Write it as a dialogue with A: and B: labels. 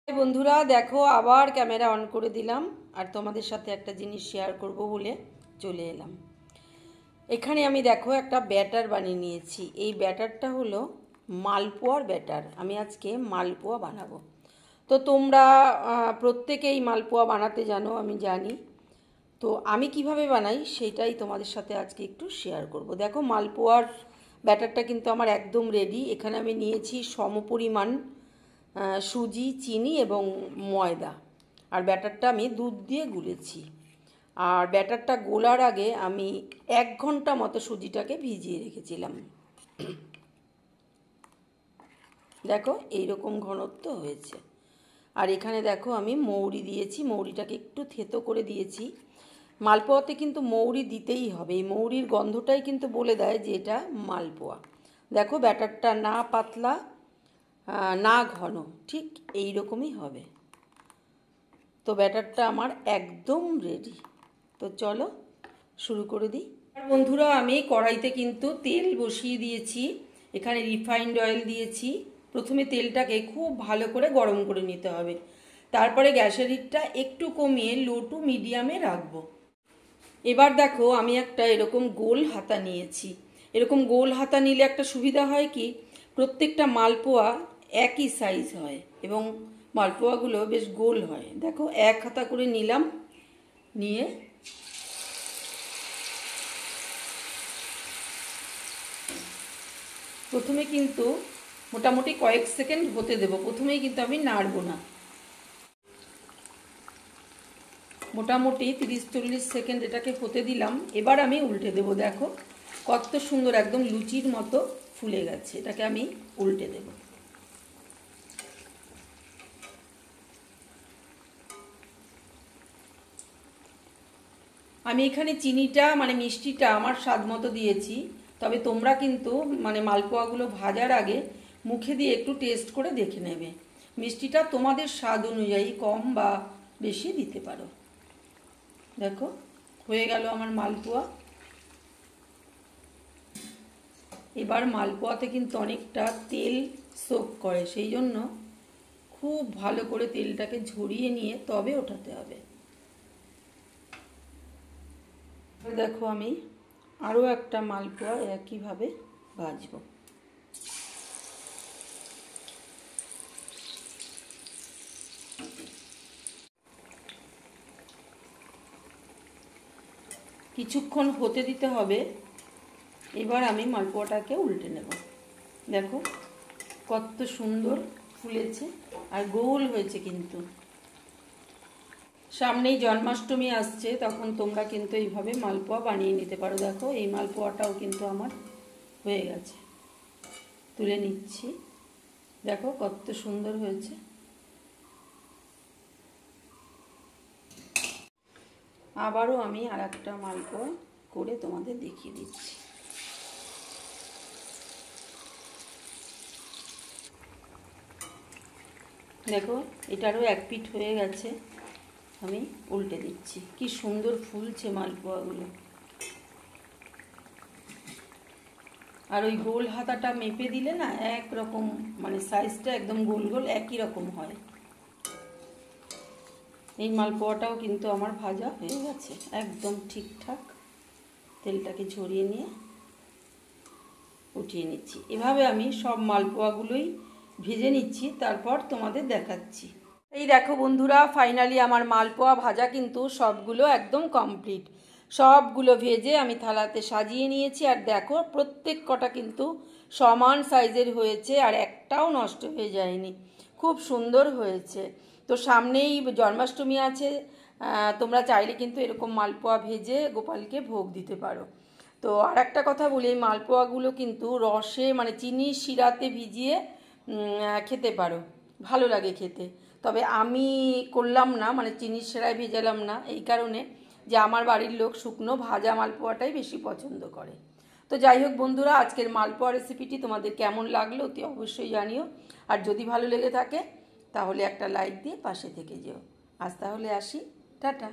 A: বন্ধুরা দেখো আবার ক্যামেরা অন করে দিলাম আর তোমাদের সাথে একটা জিনিস শেয়ার করব বলে চলে এলাম। এখানে আমি দেখো একটা ব্যাটার বানিয়ে নিয়েছি। এই ব্যাটারটা হলো মালপোয়ার ব্যাটার। আমি আজকে মালপোয়া বানাবো। তো তোমরা প্রত্যেকেই মালপোয়া বানাতে জানো, আমি জানি। তো আমি কিভাবে বানাই সেটাই তোমাদের সাথে আজকে একটু শেয়ার করব। দেখো মালপোয়ার ব্যাটারটা কিন্তু আমার একদম রেডি। এখানে আমি নিয়েছি সমপরিমাণ সুজি, চিনি এবং ময়দা। আর ব্যাটারটা আমি দুধ দিয়ে গুলেছি। আর ব্যাটারটা গোলার আগে আমি 1 ঘন্টা মতো সুজিটাকে ভিজিয়ে রেখেছিলাম। দেখো এইরকম ঘনত্ব হয়েছে। আর এখানে দেখো আমি মৌরি দিয়েছি, মৌরিটাকে একটু থেতো করে দিয়েছি। মালপোয়াতে কিন্তু মৌরি দিতেই হবে, এই মৌরির গন্ধটাই কিন্তু বলে দেয় যে এটা মালপোয়া। দেখো ব্যাটারটা না পাতলা না ঘন, ঠিক এই রকমই হবে। তো ব্যাটারটা আমার একদম রেডি। তো চলো শুরু করে দিই। আর বন্ধুরা আমি কড়াইতে কিন্তু তেল বসিয়ে দিয়েছি। এখানে রিফাইন্ড অয়েল দিয়েছি। প্রথমে তেলটাকে খুব ভালো করে গরম করে নিতে হবে। তারপরে গ্যাসের হিটটা একটু কমিয়ে লো টু মিডিয়ামে রাখবো। এবার দেখো আমি একটা এরকম গোল হাতা নিয়েছি। এরকম গোল হাতা নিলে একটা সুবিধা হয় কি, প্রত্যেকটা মালপোয়া একই সাইজ হয় এবং মালপোয়াগুলো বেশ গোল হয়। দেখো 1 হাতা করে নিলাম, নিয়ে প্রথমে কিন্তু মোটামুটি কয়েক সেকেন্ড হতে দেব। প্রথমেই কিন্তু আমি নাড়ব না। মোটামুটি 30-40 সেকেন্ড এটাকে হতে দিলাম। এবার আমি উল্টে দেব। দেখো কত সুন্দর একদম লুচির মতো ফুলে গেছে। এটাকে আমি উল্টে দেব। আমি এখানে চিনিটা মানে মিষ্টিটা আমার স্বাদ মতো দিয়েছি। তবে তোমরা কিন্তু মানে মালপোয়াগুলো ভাজার আগে মুখে দিয়ে একটু টেস্ট করে দেখে নেবে। মিষ্টিটা তোমাদের স্বাদ অনুযায়ী কম বা বেশি দিতে পারো। দেখো হয়ে গেল আমার মালপোয়া। এবার মালপোয়াতে কিন্তু অনেকটা তেল সোক করে, সেই জন্য খুব ভালো করে তেলটাকে ঝরিয়ে নিয়ে তবে ওঠাতে হবে। দেখো আমি আরও একটা মালপোয়া একইভাবে ভাজবো। কিছুক্ষণ হতে দিতে হবে। এবার আমি মালপোয়াটাকে উল্টে নেব। দেখো কত সুন্দর ফুলেছে আর গোল হয়েছে। কিন্তু সামনেই জন্মাষ্টমী আসছে, তখন তোমরা কিন্তু এইভাবে মালপোয়া বানিয়ে নিতে পারো। দেখো এই মালপোয়াটাও কিন্তু আমার হয়ে গেছে, তুলে নিচ্ছি। দেখো কত সুন্দর হয়েছে। আবারও আমি আর একটা মালপোয়া করে তোমাদের দেখিয়ে দিচ্ছি। দেখো এটারও 1 পিঠ হয়ে গেছে। আমি উল্টে দিচ্ছি। কি সুন্দর ফুলছে মালপোয়াগুলো। আর ওই গোল হাতাটা মেপে দিলে না একরকম মানে সাইজটা একদম গোল গোল একই রকম হয়। এই মালপোয়াটাও কিন্তু আমার ভাজা হয়ে গেছে একদম ঠিকঠাক। তেলটাকে ঝরিয়ে নিয়ে উঠিয়ে নিচ্ছি। এভাবে আমি সব মালপোয়াগুলোই ভেজে নিচ্ছি, তারপর তোমাদের দেখাচ্ছি। এই দেখো বন্ধুরা, ফাইনালি আমার মালপোয়া ভাজা কিন্তু সবগুলো একদম কমপ্লিট। সবগুলো ভেজে আমি থালাতে সাজিয়ে নিয়েছি। আর দেখো প্রত্যেক কটা কিন্তু সমান সাইজের হয়েছে আর একটাও নষ্ট হয়ে যায়নি। খুব সুন্দর হয়েছে। তো সামনেই জন্মাষ্টমী আছে, তোমরা চাইলে কিন্তু এরকম মালপোয়া ভেজে গোপালকে ভোগ দিতে পারো। তো আর একটা কথা বলি, এই মালপোয়াগুলো কিন্তু রসে মানে চিনির শিরাতে ভিজিয়ে খেতে পারো, ভালো লাগে খেতে। তবে আমি করলাম না, মানে চিনির শিরায় ভেজালাম না, এই কারণে যে আমার বাড়ির লোক শুকনো ভাজা মালপোয়াটাই বেশি পছন্দ করে। তো যাই হোক বন্ধুরা, আজকের মালপোয়া রেসিপিটি তোমাদের কেমন লাগলো অতি অবশ্যই জানিও। আর যদি ভালো লেগে থাকে তাহলে একটা লাইক দিয়ে পাশে থেকে যেও। আজ তাহলে আসি, টাটা।